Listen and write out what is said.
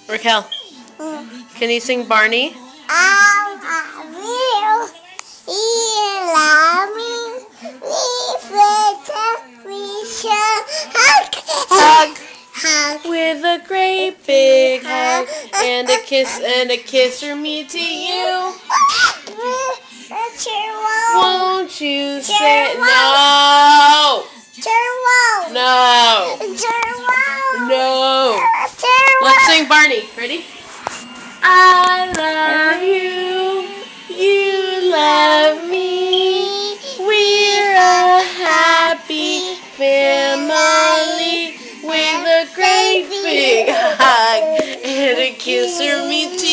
Raquel, can you sing Barney? Hug with a great big hug and a kiss from me to you. Won't you say no? No. No. Let's sing Barney. Ready? I love you. You love me. We're a happy family with a great big hug and a kiss from me too.